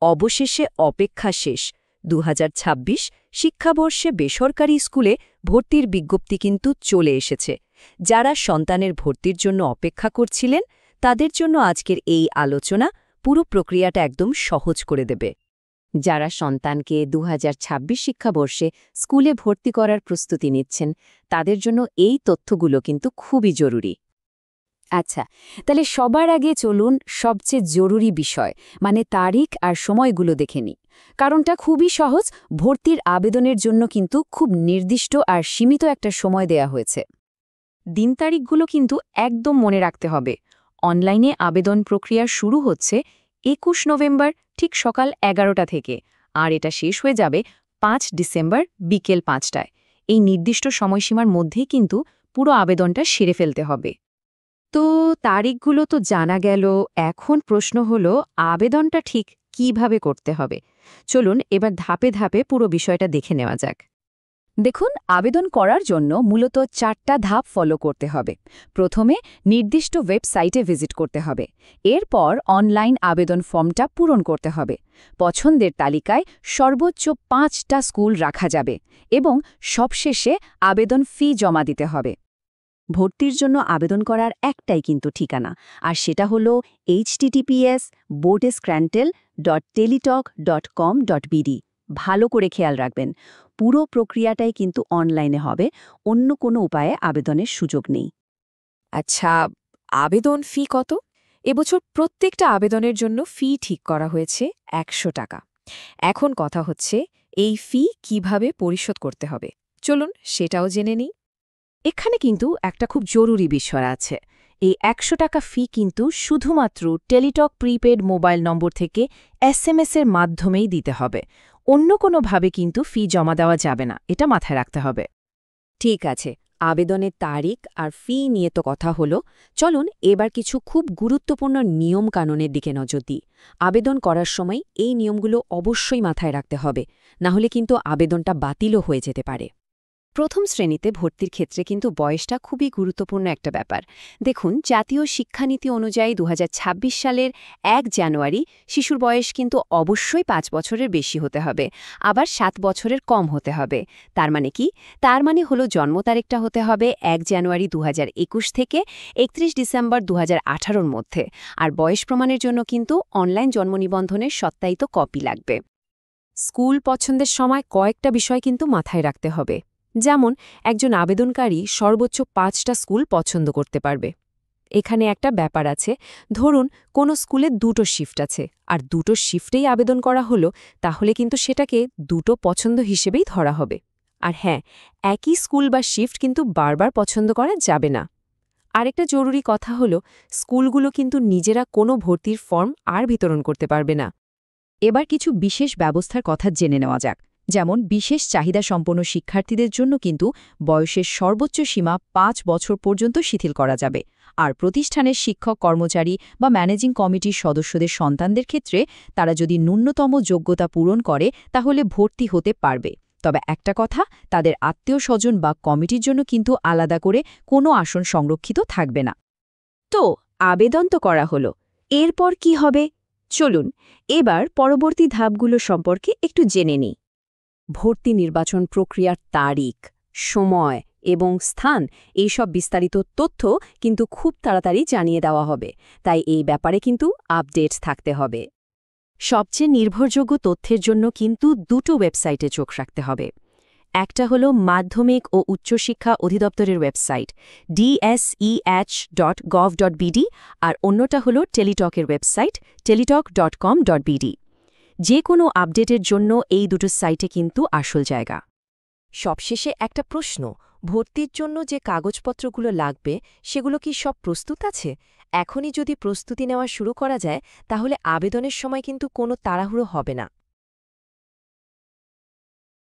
অবশেষে অপেক্ষা শেষ। ২০২৬ শিক্ষাবর্ষে বেসরকারি স্কুলে ভর্তির বিজ্ঞপ্তি কিন্তু চলে এসেছে। যারা সন্তানের ভর্তির জন্য অপেক্ষা করছিলেন তাদের জন্য আজকের এই আলোচনা পুরো প্রক্রিয়াটা একদম সহজ করে দেবে। যারা সন্তানকে ২০২৬ শিক্ষাবর্ষে স্কুলে ভর্তি করার প্রস্তুতি নিচ্ছেন তাদের জন্য এই তথ্যগুলো কিন্তু খুবই জরুরি। আচ্ছা, তাহলে সবার আগে চলুন সবচেয়ে জরুরি বিষয় মানে তারিখ আর সময়গুলো দেখে নিই। কারণটা খুবই সহজ, ভর্তির আবেদনের জন্য কিন্তু খুব নির্দিষ্ট আর সীমিত একটা সময় দেয়া হয়েছে। দিন তারিখগুলো কিন্তু একদম মনে রাখতে হবে। অনলাইনে আবেদন প্রক্রিয়া শুরু হচ্ছে ২১ নভেম্বর ঠিক সকাল ১১টা থেকে, আর এটা শেষ হয়ে যাবে ৫ ডিসেম্বর বিকেল ৫টায়। এই নির্দিষ্ট সময়সীমার মধ্যেই কিন্তু পুরো আবেদনটা সেরে ফেলতে হবে। তো তারিখগুলো তো জানা গেল, এখন প্রশ্ন হলো আবেদনটা ঠিক কিভাবে করতে হবে। চলুন এবার ধাপে ধাপে পুরো বিষয়টা দেখে নেওয়া যাক। দেখুন, আবেদন করার জন্য মূলত ৪টা ধাপ ফলো করতে হবে। প্রথমে নির্দিষ্ট ওয়েবসাইটে ভিজিট করতে হবে। এরপর অনলাইন আবেদন ফর্মটা পূরণ করতে হবে। পছন্দের তালিকায় সর্বোচ্চ ৫টা স্কুল রাখা যাবে এবং সবশেষে আবেদন ফি জমা দিতে হবে। ভর্তির জন্য আবেদন করার একটাই কিন্তু ঠিকানা, আর সেটা হলো https://boardescrantel.teletalk.com.bd। ভালো করে খেয়াল রাখবেন, পুরো প্রক্রিয়াটাই কিন্তু অনলাইনে হবে, অন্য কোনো উপায়ে আবেদনের সুযোগ নেই। আচ্ছা, আবেদন ফি কত? এবছর প্রত্যেকটা আবেদনের জন্য ফি ঠিক করা হয়েছে ১০০ টাকা। এখন কথা হচ্ছে এই ফি কিভাবে পরিশোধ করতে হবে। চলুন সেটাও জেনে নিই। এখানে কিন্তু একটা খুব জরুরি বিষয় আছে। এই ১০০ টাকা ফি কিন্তু শুধুমাত্র টেলিটক প্রিপেড মোবাইল নম্বর থেকে SMS-এর মাধ্যমেই দিতে হবে। অন্য কোনোভাবে কিন্তু ফি জমা দেওয়া যাবে না, এটা মাথায় রাখতে হবে। ঠিক আছে, আবেদনের তারিখ আর ফি নিয়ে তো কথা হলো। চলুন এবার কিছু খুব গুরুত্বপূর্ণ নিয়ম কানুনের দিকে নজর দিই। আবেদন করার সময় এই নিয়মগুলো অবশ্যই মাথায় রাখতে হবে, না হলে কিন্তু আবেদনটা বাতিলও হয়ে যেতে পারে। প্রথম শ্রেণীতে ভর্তির ক্ষেত্রে কিন্তু বয়সটা খুবই গুরুত্বপূর্ণ একটা ব্যাপার। দেখুন, জাতীয় শিক্ষানীতি অনুযায়ী ২০২৬ সালের ১ জানুয়ারি শিশুর বয়স কিন্তু অবশ্যই ৫ বছরের বেশি হতে হবে, আবার ৭ বছরের কম হতে হবে। তার মানে কি? তার মানে হলো জন্ম তারিখটা হতে হবে ১ জানুয়ারি ২০২১ থেকে ৩১ ডিসেম্বর ২০১৮-র মধ্যে। আর বয়স প্রমাণের জন্য কিন্তু অনলাইন জন্ম নিবন্ধনের সত্যায়িত কপি লাগবে। স্কুল পছন্দের সময় কয়েকটা বিষয় কিন্তু মাথায় রাখতে হবে। যেমন, একজন আবেদনকারী সর্বোচ্চ ৫টা স্কুল পছন্দ করতে পারবে। এখানে একটা ব্যাপার আছে, ধরুন কোনো স্কুলে ২টো শিফট আছে আর ২টো শিফটেই আবেদন করা হলো, তাহলে কিন্তু সেটাকে ২টো পছন্দ হিসেবেই ধরা হবে। আর হ্যাঁ, একই স্কুল বা শিফট কিন্তু বারবার পছন্দ করা যাবে না। আরেকটা জরুরি কথা হলো, স্কুলগুলো কিন্তু নিজেরা কোনো ভর্তির ফর্ম আর বিতরণ করতে পারবে না। এবার কিছু বিশেষ ব্যবস্থার কথা জেনে নেওয়া যাক। যেমন, বিশেষ চাহিদা সম্পন্ন শিক্ষার্থীদের জন্য কিন্তু বয়সের সর্বোচ্চ সীমা ৫ বছর পর্যন্ত শিথিল করা যাবে। আর প্রতিষ্ঠানের শিক্ষক কর্মচারী বা ম্যানেজিং কমিটির সদস্যদের সন্তানদের ক্ষেত্রে তারা যদি ন্যূনতম যোগ্যতা পূরণ করে তাহলে ভর্তি হতে পারবে। তবে একটা কথা, তাদের আত্মীয় স্বজন বা কমিটির জন্য কিন্তু আলাদা করে কোনো আসন সংরক্ষিত থাকবে না। তো আবেদন তো করা হলো, এরপর কি হবে? চলুন এবার পরবর্তী ধাপগুলো সম্পর্কে একটু জেনে নিই। ভর্তি নির্বাচন প্রক্রিয়ার তারিখ, সময় এবং স্থান, এইসব বিস্তারিত তথ্য কিন্তু খুব তাড়াতাড়ি জানিয়ে দেওয়া হবে, তাই এই ব্যাপারে কিন্তু আপডেট থাকতে হবে। সবচেয়ে নির্ভরযোগ্য তথ্যের জন্য কিন্তু 2টো ওয়েবসাইটে চোখ রাখতে হবে। একটা হলো মাধ্যমিক ও উচ্চশিক্ষা অধিদপ্তরের ওয়েবসাইট dseh.gov.bd, আর অন্যটা হলো টেলিটকের ওয়েবসাইট teletalk.com.bd। যে কোনো আপডেটের জন্য এই দুটো সাইটে কিন্তু আসল জায়গা। সবশেষে একটা প্রশ্ন, ভর্তির জন্য যে কাগজপত্রগুলো লাগবে সেগুলো কি সব প্রস্তুত আছে? এখনই যদি প্রস্তুতি নেওয়া শুরু করা যায় তাহলে আবেদনের সময় কিন্তু কোনো তাড়াহুড়ো হবে না।